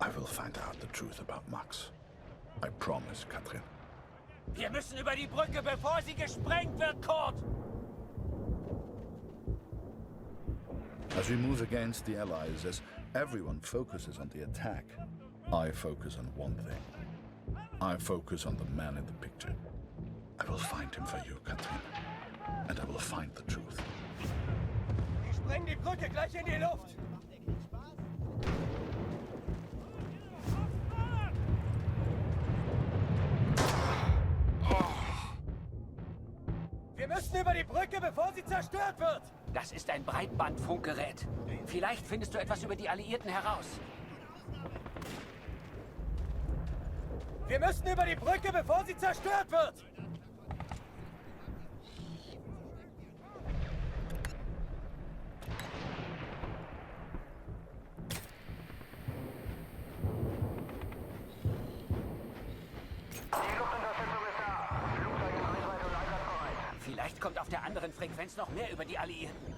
I will find out the truth about Max. I promise, Katrin. Wir müssen über die Brücke, bevor sie gesprengt wird, Kurt! As we move against the Allies, as everyone focuses on the attack, I focus on one thing. I focus on the man in the picture. I will find him for you, Katrin. And I will find the truth. Wir sprengen die Brücke gleich in die Luft! Wir müssen über die Brücke, bevor sie zerstört wird! Das ist ein Breitbandfunkgerät. Vielleicht findest du etwas über die Alliierten heraus. Wir müssen über die Brücke, bevor sie zerstört wird! Vielleicht kommt auf der anderen Frequenz noch mehr über die Alliierten.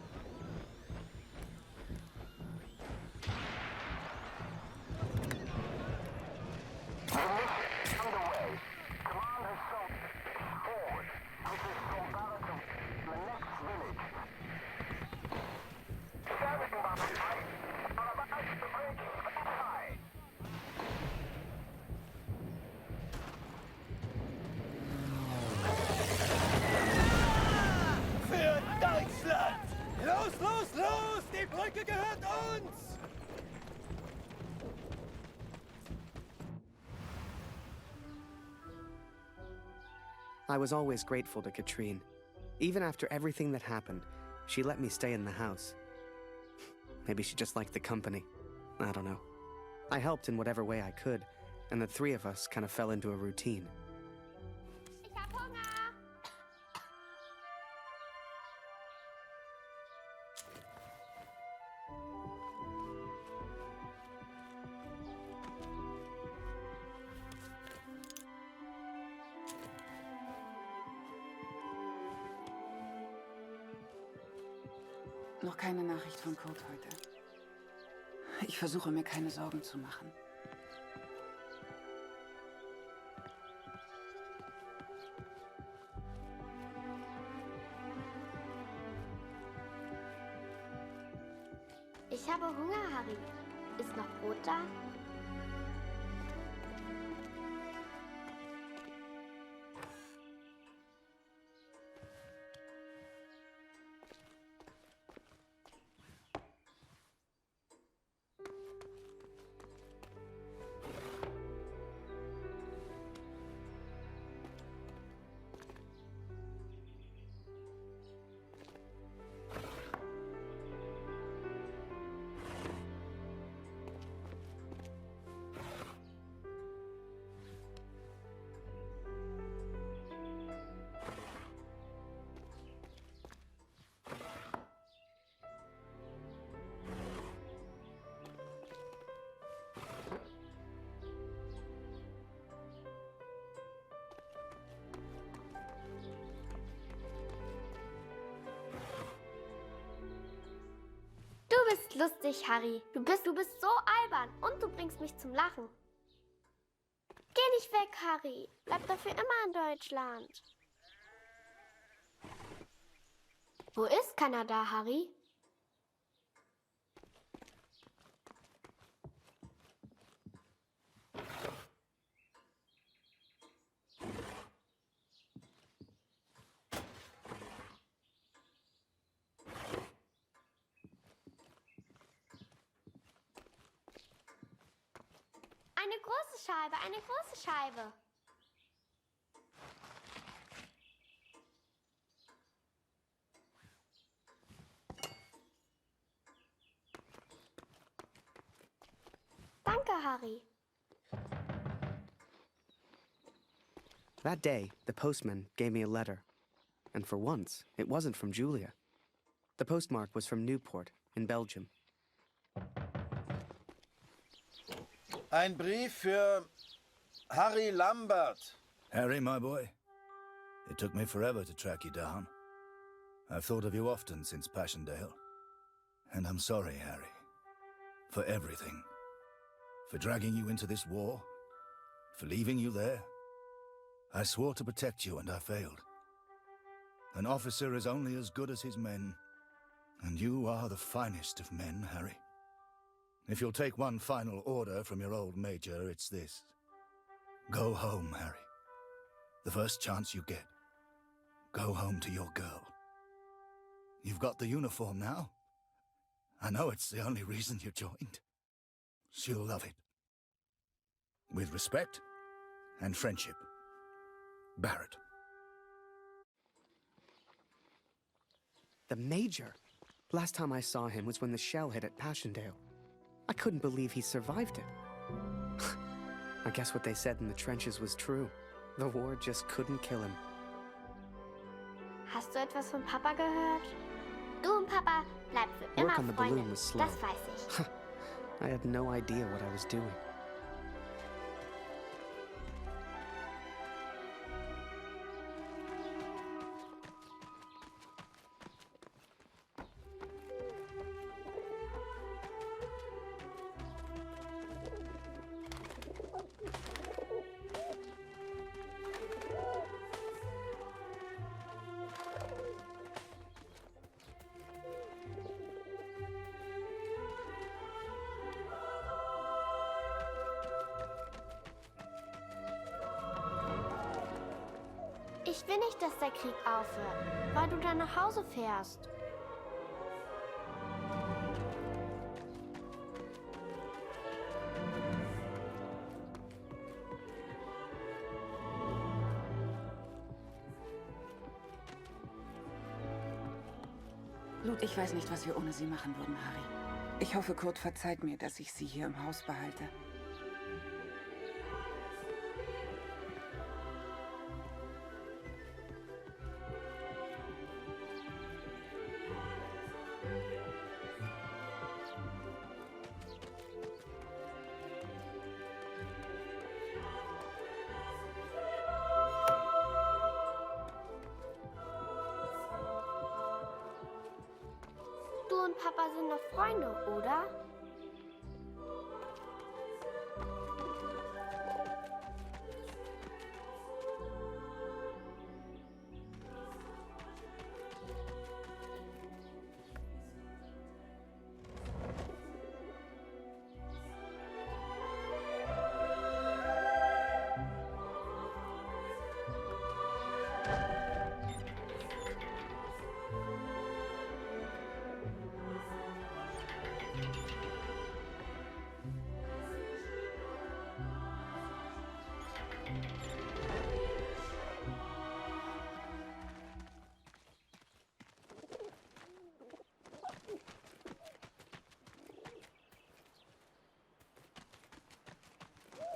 I was always grateful to Katrine. Even after everything that happened, she let me stay in the house. Maybe she just liked the company. I don't know. I helped in whatever way I could, and the three of us kind of fell into a routine. Ich hab Hunger! Noch keine Nachricht von Kurt heute. Ich versuche mir keine Sorgen zu machen. Ich habe Hunger, Harry. Ist noch Brot da? Du bist lustig, Harry. Du bist so albern und du bringst mich zum Lachen. Geh nicht weg, Harry. Bleib dafür immer in Deutschland. Wo ist Kanada, Harry? Eine große Scheibe, eine große Scheibe. Danke, Harry. That day, the postman gave me a letter. And for once, it wasn't from Julia. The postmark was from Newport, in Belgium. Ein Brief für Harry Lambert. Harry, my boy. It took me forever to track you down. I've thought of you often since Passchendaele. And I'm sorry, Harry. For everything. For dragging you into this war. For leaving you there. I swore to protect you and I failed. An officer is only as good as his men. And you are the finest of men, Harry. If you'll take one final order from your old major, it's this. Go home, Harry. The first chance you get. Go home to your girl. You've got the uniform now. I know it's the only reason you joined. She'll love it. With respect and friendship. Barrett. The Major? Last time I saw him was when the shell hit at Passchendaele. I couldn't believe he survived it. I guess what they said in the trenches was true. The war just couldn't kill him. Hast du etwas von Papa gehört? Du und Papa bleibt für Work immer on the Freunde. balloon was slow. Das weiß ich. I had no idea what I was doing. Ich will nicht, dass der Krieg aufhört, weil du dann nach Hause fährst. Blut, ich weiß nicht, was wir ohne sie machen würden, Harry. Ich hoffe, Kurt verzeiht mir, dass ich sie hier im Haus behalte. Du und Papa sind noch Freunde, oder?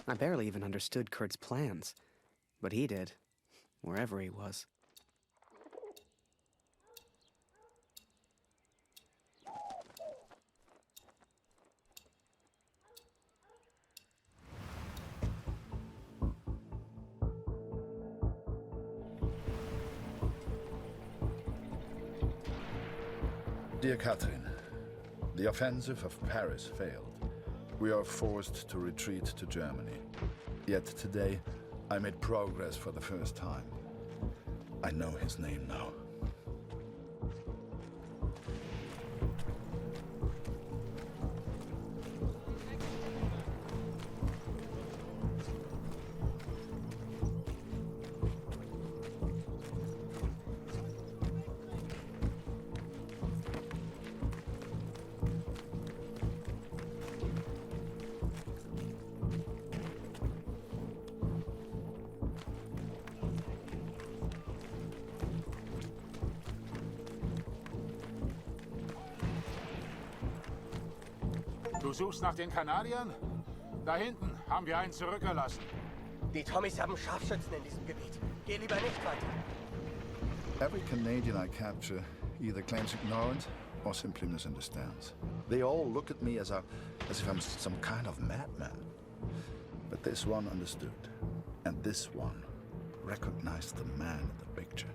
I barely even understood Kurt's plans, but he did, wherever he was. Dear Catherine, the offensive of Paris failed. We are forced to retreat to Germany. Yet today, I made progress for the first time. I know his name now. Du suchst nach den Kanadiern? Da hinten haben wir einen zurückgelassen. Die Tommys haben Scharfschützen in diesem Gebiet. Geh lieber nicht weiter. Every Canadian I capture either claims ignorance or simply misunderstands. They all look at me as if I'm some kind of madman. But this one understood, and this one recognized the man in the picture.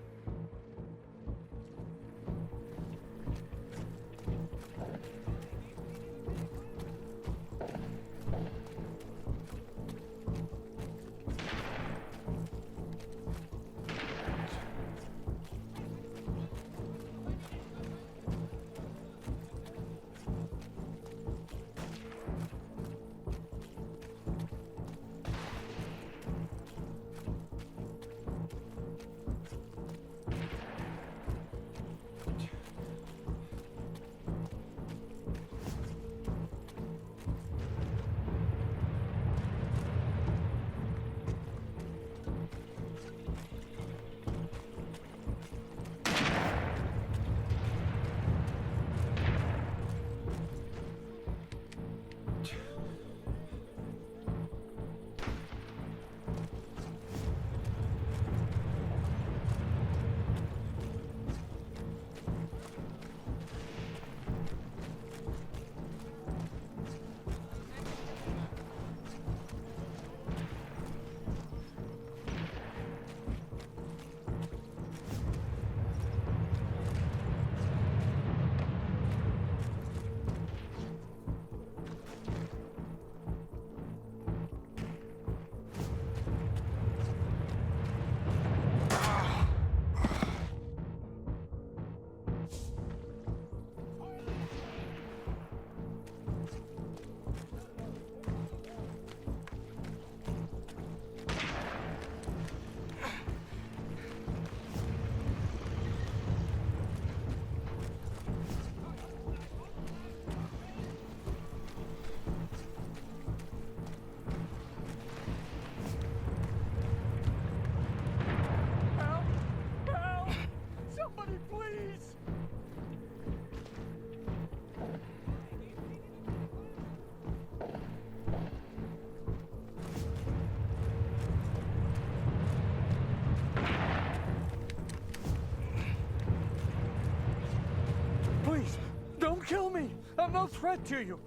Please, don't kill me! I'm no threat to you!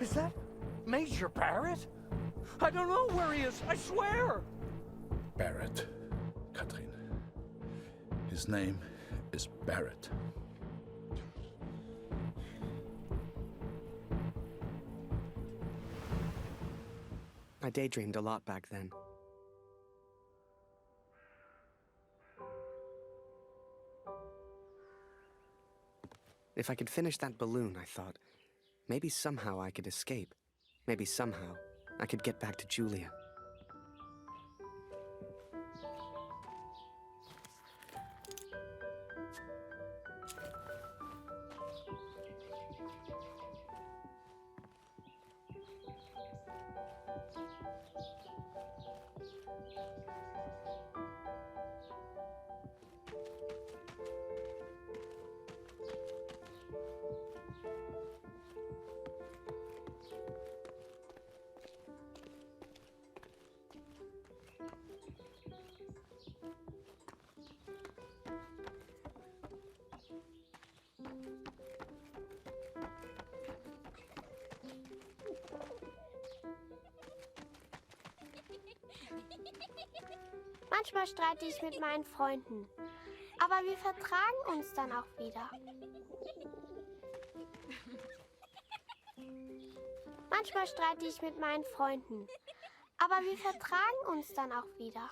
Is that Major Barrett? I don't know where he is, I swear! Barrett, Katrin. His name is Barrett. I daydreamed a lot back then. If I could finish that balloon, I thought, maybe somehow I could escape. Maybe somehow I could get back to Julia. Manchmal streite ich mit meinen Freunden, aber wir vertragen uns dann auch wieder. Manchmal streite ich mit meinen Freunden, aber wir vertragen uns dann auch wieder.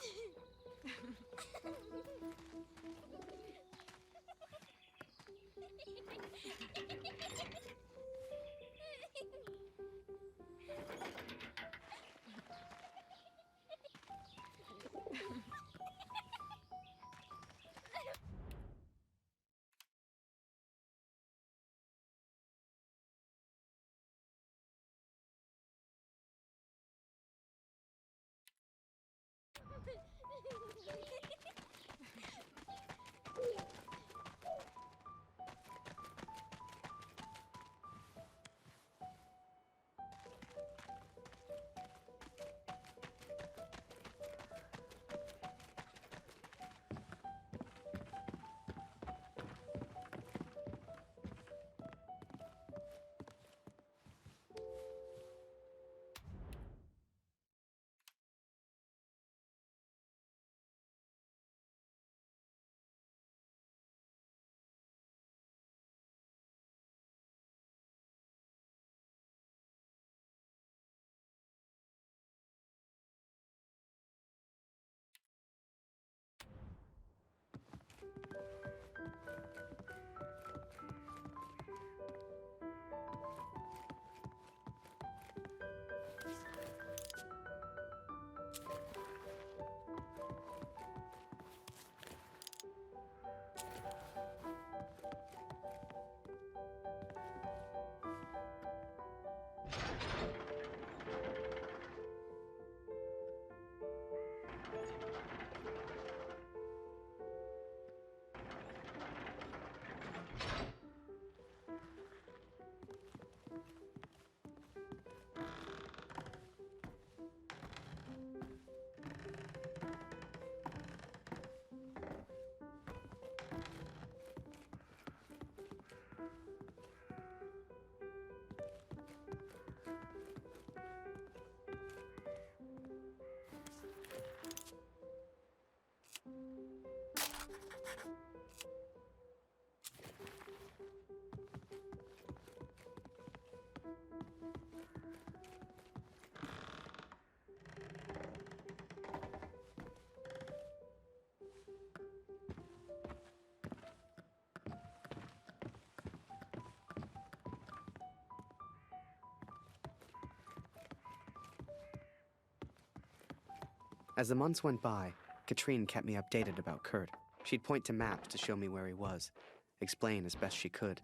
As the months went by, Katrine kept me updated about Kurt. She'd point to maps to show me where he was, explain as best she could.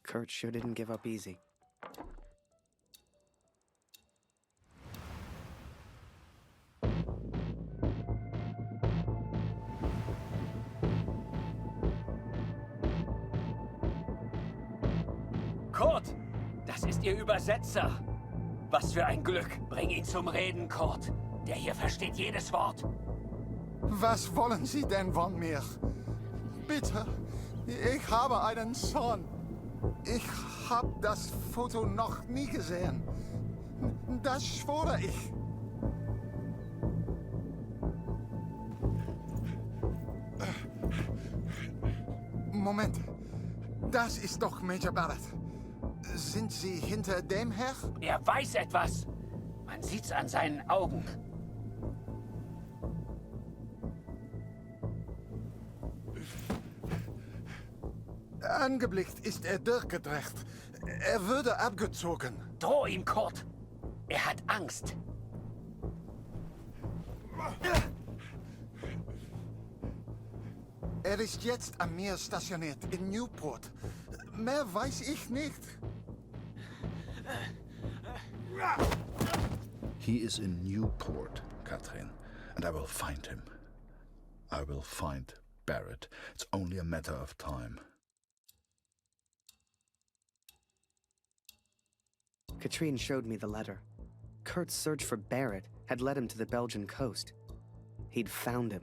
Kurt sure didn't give up easy. Kurt, das ist Ihr Übersetzer. Was für ein Glück. Bring ihn zum Reden, Kurt. Der hier versteht jedes Wort. Was wollen Sie denn von mir? Bitte, ich habe einen Sohn. Ich habe das Foto noch nie gesehen. Das schwöre ich. Moment, das ist doch Major Barrett. Sind Sie hinter dem her? Er weiß etwas. Man sieht's an seinen Augen. Angeblickt ist er durchgedreht. Er würde abgezogen. Droh ihm, Kurt. Er hat Angst. Er ist jetzt am Meer stationiert, in Newport. Mehr weiß ich nicht. He is in Newport, Katrin, and I will find him. I will find Barrett. It's only a matter of time. Katrine showed me the letter. Kurt's search for Barrett had led him to the Belgian coast. He'd found him.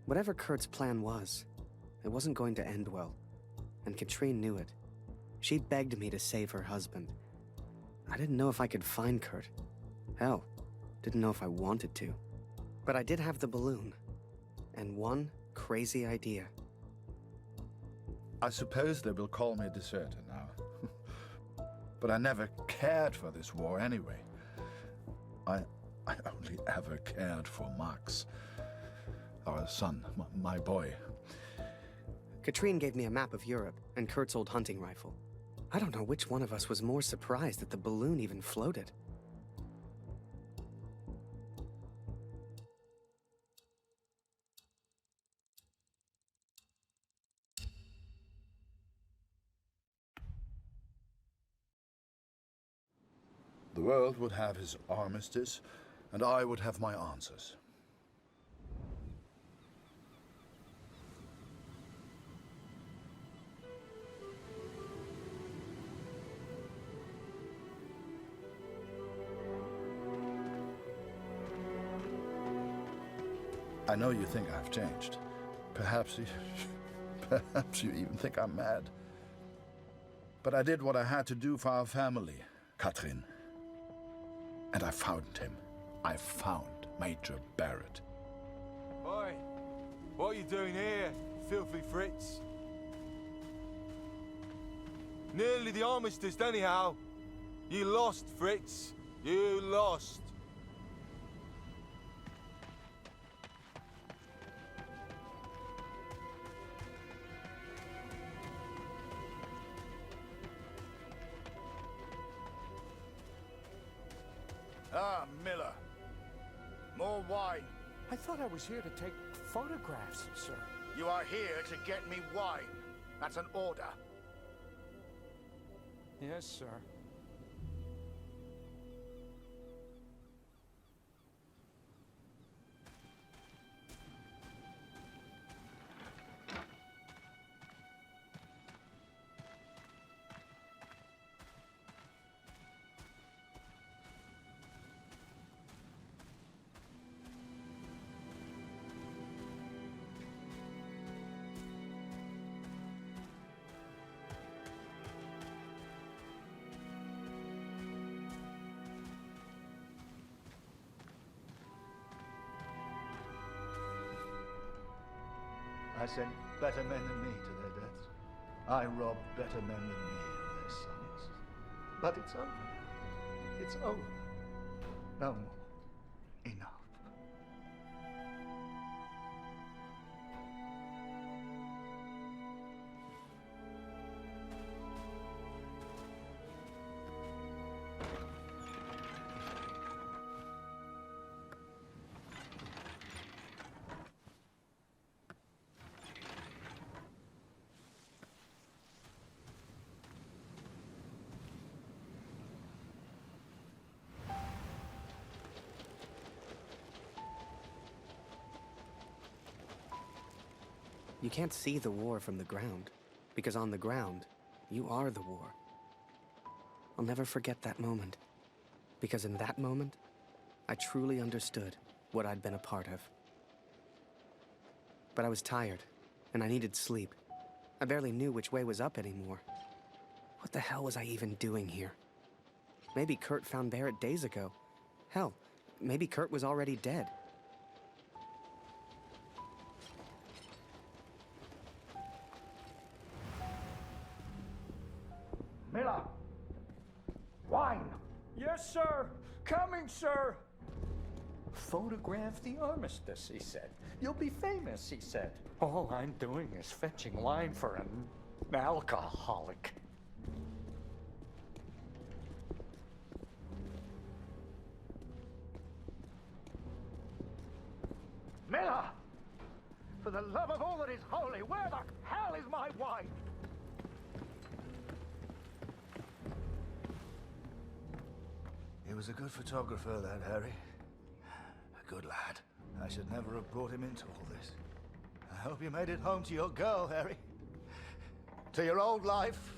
Whatever Kurt's plan was, it wasn't going to end well. And Katrine knew it. She begged me to save her husband. I didn't know if I could find Kurt. Hell, didn't know if I wanted to. But I did have the balloon. And one crazy idea. I suppose they will call me a deserter now. But I never cared for this war anyway. I only ever cared for Max. Our son, my boy. Katrine gave me a map of Europe and Kurt's old hunting rifle. I don't know which one of us was more surprised that the balloon even floated. The world would have his armistice, and I would have my answers. I know you think I've changed. Perhaps you even think I'm mad. But I did what I had to do for our family, Katrin. And I found him. I found Major Barrett. Oi! What are you doing here, filthy Fritz? Nearly the armistice, anyhow. You lost, Fritz. You lost. Ah, Miller. More wine. I thought I was here to take photographs, sir. You are here to get me wine. That's an order. Yes, sir. I sent better men than me to their deaths. I robbed better men than me of their sons. But it's over. It's over. No more. Enough. You can't see the war from the ground, because on the ground, you are the war. I'll never forget that moment, because in that moment, I truly understood what I'd been a part of. But I was tired, and I needed sleep. I barely knew which way was up anymore. What the hell was I even doing here? Maybe Kurt found Barrett days ago. Hell, maybe Kurt was already dead. Miller! Wine! Yes, sir! Coming, sir! Photograph the armistice, he said. You'll be famous, he said. All I'm doing is fetching wine for an alcoholic. Miller! For the love of all that is holy, where the hell is my wine? He was a good photographer, that Harry. A good lad. I should never have brought him into all this. I hope you made it home to your girl, Harry. To your old life.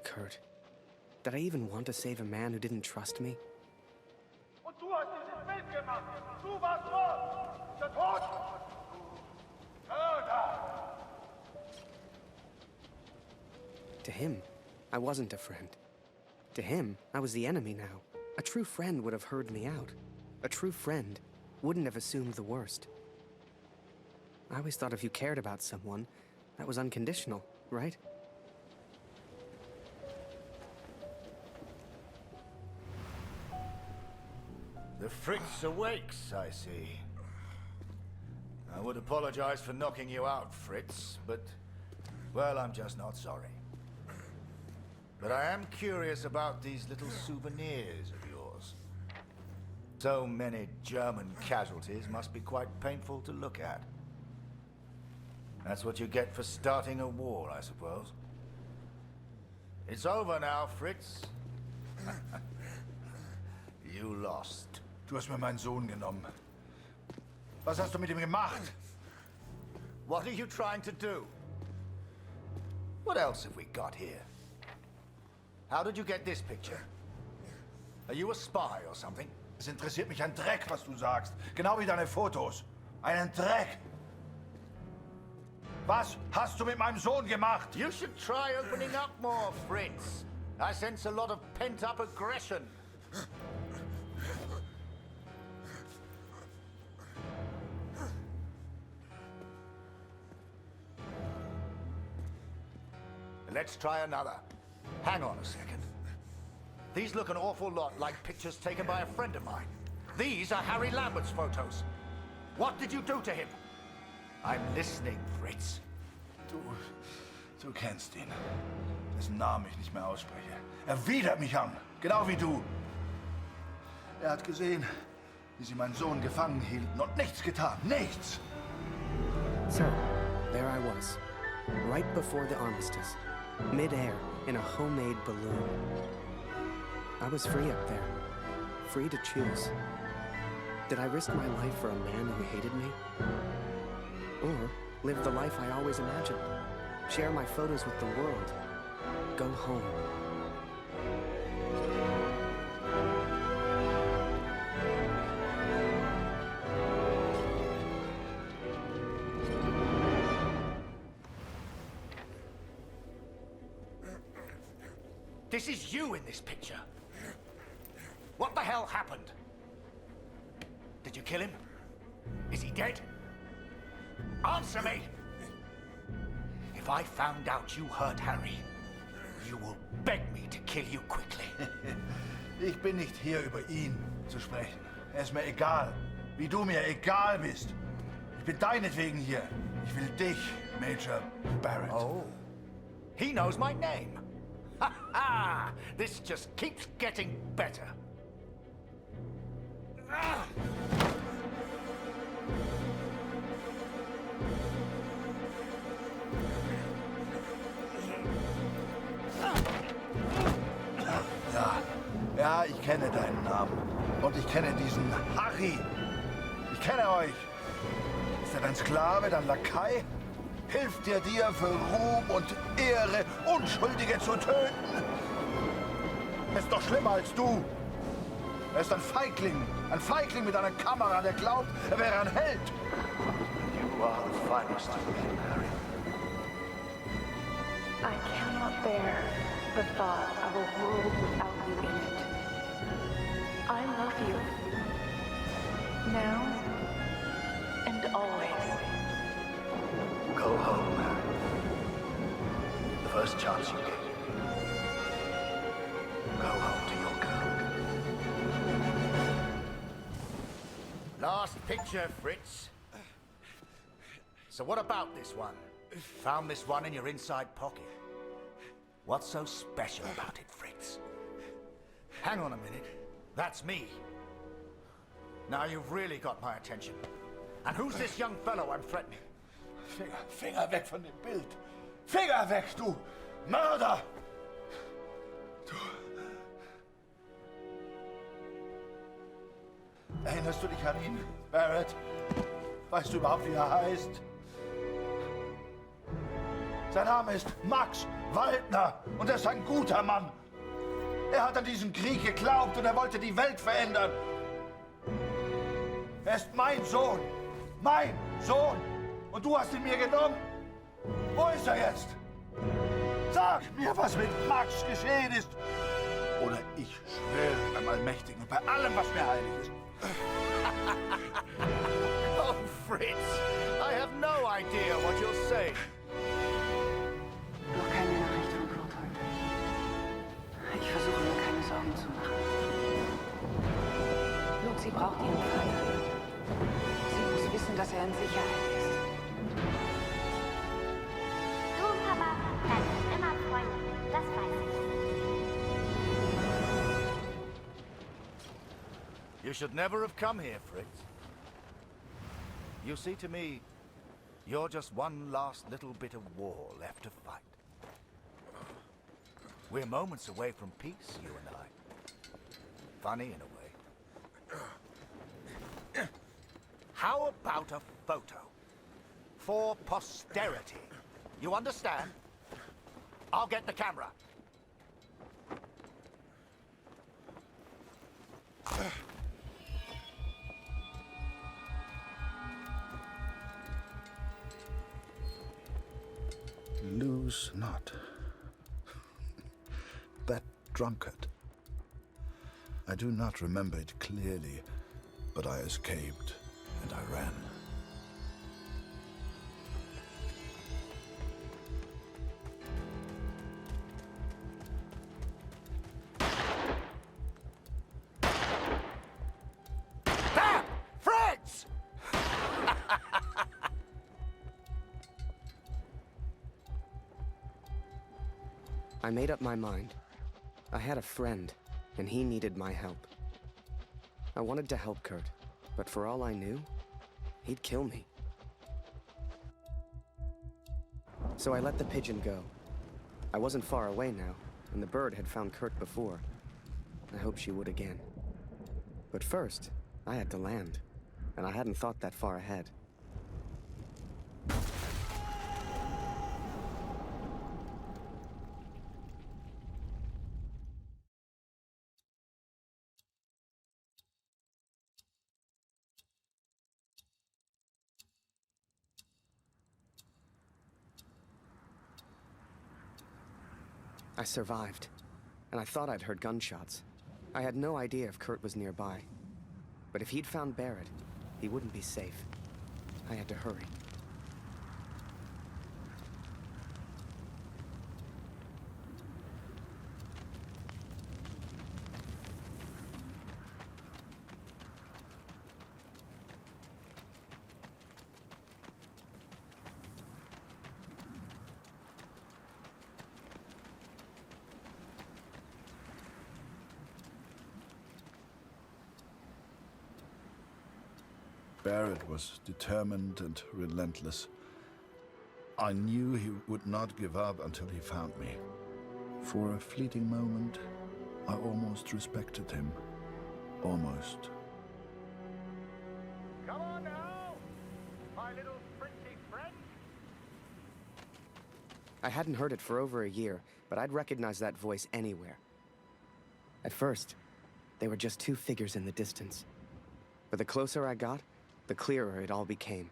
Kurt. Did I even want to save a man who didn't trust me? Und du hast dieses Bild gemacht! Du warst dort! Der Tod! Mörder! To him, I wasn't a friend. To him, I was the enemy now. A true friend would have heard me out. A true friend wouldn't have assumed the worst. I always thought if you cared about someone, that was unconditional, right? The Fritz awakes, I see. I would apologize for knocking you out, Fritz, but, well, I'm just not sorry. But I am curious about these little souvenirs of yours. So many German casualties must be quite painful to look at. That's what you get for starting a war, I suppose. It's over now, Fritz. You lost. Du hast mir meinen Sohn genommen. Was hast du mit ihm gemacht? What are you trying to do? What else have we got here? How did you get this picture? Are you a spy or something? Es interessiert mich ein Dreck, was du sagst. Genau wie deine Fotos. Einen Dreck. Was hast du mit meinem Sohn gemacht? You should try opening up more, Fritz. I sense a lot of pent-up aggression. Let's try another. Hang on a second. These look an awful lot like pictures taken by a friend of mine. These are Harry Lambert's photos. What did you do to him? I'm listening, Fritz. Du kennst ihn. Dessen Namen ich nicht mehr ausspreche. Er widert mich an, genau wie du. Er hat gesehen, wie sie meinen Sohn gefangen hielten und nichts getan. Nichts! So, there I was, right before the armistice, mid-air in a homemade balloon. I was free up there, free to choose. Did I risk my life for a man who hated me? Or live the life I always imagined? Share my photos with the world? Go home? This is you in this picture. What the hell happened? Did you kill him? Is he dead? Answer me! If I found out you hurt Harry, you will beg me to kill you quickly. Ich bin nicht hier, über ihn zu sprechen. Es ist mir egal, wie du mir egal bist. Ich bin deinetwegen hier. Ich will dich, Major Barrett. Oh, he knows my name. Ha ha! This just keeps getting better. Ah! Ja, ich kenne deinen Namen. Und ich kenne diesen Harry. Ich kenne euch. Ist er dein Sklave, dein Lakai? Hilft er dir für Ruhm und Ehre, Unschuldige zu töten? Er ist doch schlimmer als du. Er ist ein Feigling mit einer Kamera, der glaubt, er wäre ein Held. You are the finest of men, Harry. I cannot bear the thought of a world without you in it. I love you. Now and always. Go home, Harry. The first chance you get. Go home to your girl. Last picture, Fritz. So what about this one? Found this one in your inside pocket. What's so special about it, Fritz? Hang on a minute. That's me. Now you've really got my attention. And who's this young fellow I'm threatening? Finger weg von dem Bild. Finger weg, du Mörder! Du... Erinnerst du dich an ihn, Barrett? Weißt du überhaupt, wie er heißt? Sein Name ist Max Waldner und er ist ein guter Mann. Er hat an diesen Krieg geglaubt und er wollte die Welt verändern. Er ist mein Sohn. Mein Sohn. Und du hast ihn mir genommen. Wo ist er jetzt? Sag mir, was mit Max geschehen ist. Oder ich schwöre beim Allmächtigen und bei allem, was mir heilig ist. Oh, Fritz, I have no idea what you're saying. Noch keine Nachricht von Kurt heute. Ich versuche mir keine Sorgen zu machen. Lucy braucht ihren Vater. Sie muss wissen, dass er in Sicherheit ist. Du, Papa, bleibst immer freundlich. Das weiß ich. You should never have come here, Fritz. You see, to me, you're just one last little bit of war left to fight. We're moments away from peace, you and I. Funny in a way. How about a photo? For posterity. You understand? I'll get the camera. Lose not. That drunkard. I do not remember it clearly, but I escaped and I ran. Damn! Fritz! I made up my mind. I had a friend, and he needed my help. I wanted to help Kurt, but for all I knew, he'd kill me. So I let the pigeon go. I wasn't far away now, and the bird had found Kurt before. I hoped she would again. But first, I had to land, and I hadn't thought that far ahead. I survived, and I thought I'd heard gunshots. I had no idea if Kurt was nearby. But if he'd found Barrett, he wouldn't be safe. I had to hurry. Barrett was determined and relentless. I knew he would not give up until he found me. For a fleeting moment, I almost respected him. Almost. Come on now, my little pretty friend. I hadn't heard it for over a year, but I'd recognize that voice anywhere. At first, they were just two figures in the distance. But the closer I got, the clearer it all became.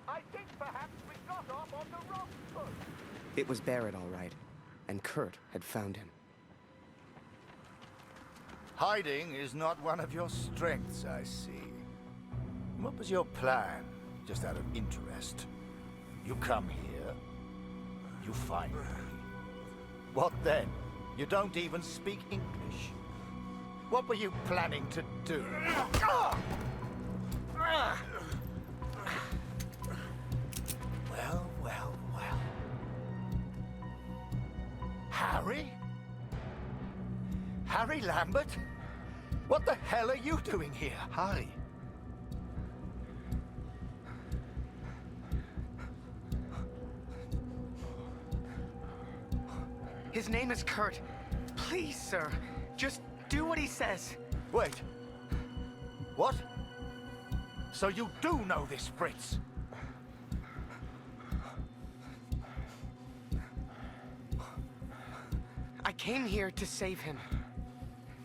I think perhaps we got off on the wrong foot. It was Barrett, all right, and Kurt had found him. Hiding is not one of your strengths, I see. What was your plan, just out of interest? You come here, you find me. What then? You don't even speak English. What were you planning to do? Well, well, well. Harry? Harry Lambert? What the hell are you doing here? Harry. His name is Kurt. Please, sir, just do what he says. Wait. What? So you do know this Fritz? I came here to save him.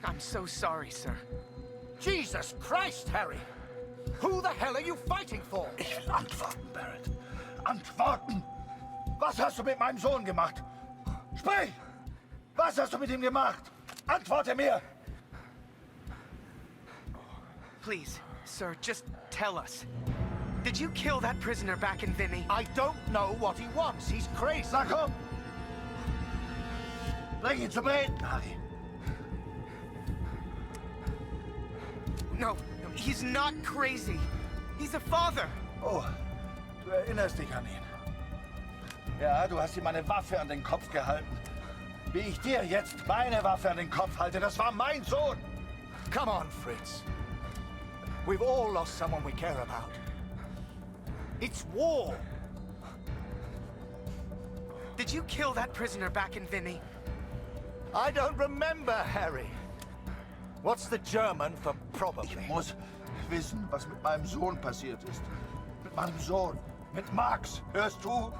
I'm so sorry, sir. Jesus Christ, Harry! Who the hell are you fighting for? Ich will antworten, Barrett. Antworten! Was hast du mit meinem Sohn gemacht? Sprich! Was hast du mit ihm gemacht? Antworte mir! Please, sir, just tell us. Did you kill that prisoner back in Vimy? I don't know what he wants. He's crazy. Na komm! Bring ihn zum Reden, Harry. No, he's not crazy. He's a father. Oh, du erinnerst dich an ihn. Ja, du hast ihm eine Waffe an den Kopf gehalten. Wie ich dir jetzt meine Waffe an den Kopf halte, das war mein Sohn. Come on, Fritz. We've all lost someone we care about. It's war. Did you kill that prisoner back in Vimy? I don't remember, Harry. What's the German for probably? Ich muss wissen, was mit meinem Sohn passiert ist. Mit meinem Sohn. Mit Max. Hörst du?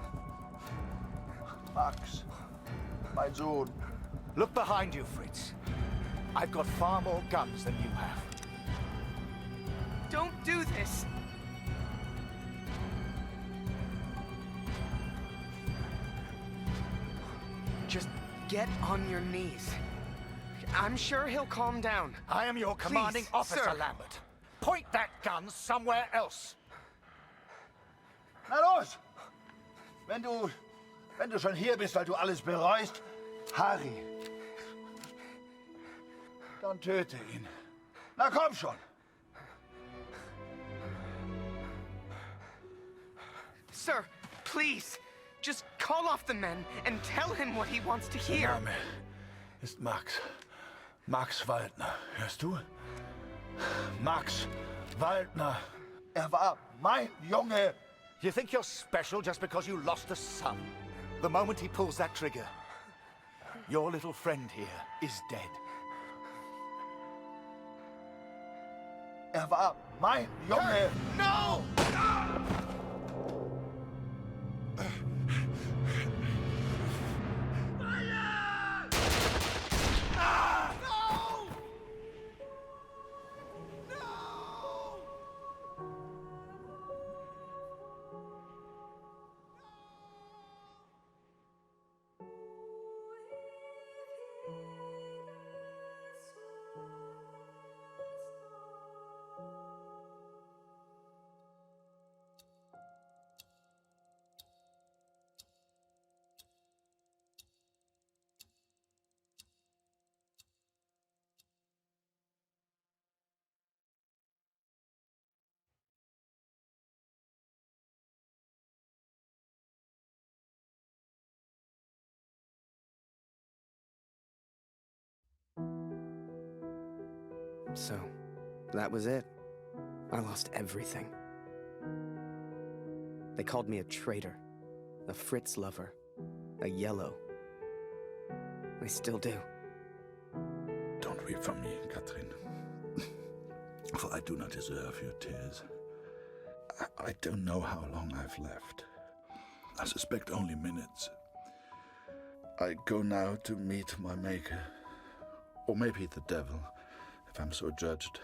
Max. Mein Sohn. Look behind you, Fritz. I've got far more guns than you have. Don't do this! Just get on your knees. I'm sure he'll calm down. I am your commanding Please, officer, sir. Lambert. Point that gun somewhere else. Na los! Wenn du schon hier bist, weil du alles bereust, Harry, dann töte ihn. Na komm schon! Sir, please, just call off the men and tell him what he wants to hear. Der Name ist Max. Max Waldner. Hörst du? Max Waldner. Er war mein Junge. You think you're special just because you lost a son? The moment he pulls that trigger, your little friend here is dead. Er war mein Junge. No! So, that was it. I lost everything. They called me a traitor, a Fritz lover, a yellow. They still do. Don't weep for me, Katrin. For I do not deserve your tears. I don't know how long I've left. I suspect only minutes. I go now to meet my maker. Or maybe the devil, if I'm so judged.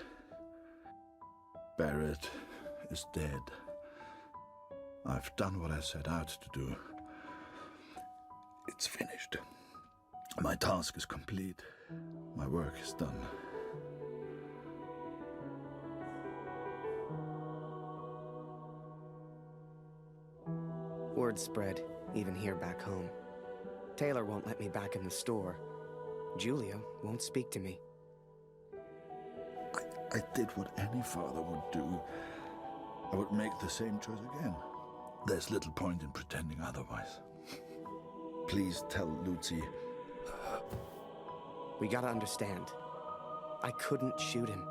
Barrett is dead. I've done what I set out to do. It's finished. My task is complete. My work is done. Word spread, even here back home. Taylor won't let me back in the store. Julia won't speak to me. I did what any father would do. I would make the same choice again. There's little point in pretending otherwise. Please tell Lucy. We gotta understand. I couldn't shoot him.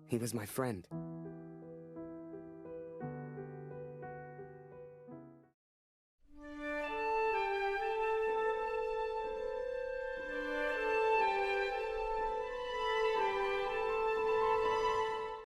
He was my friend.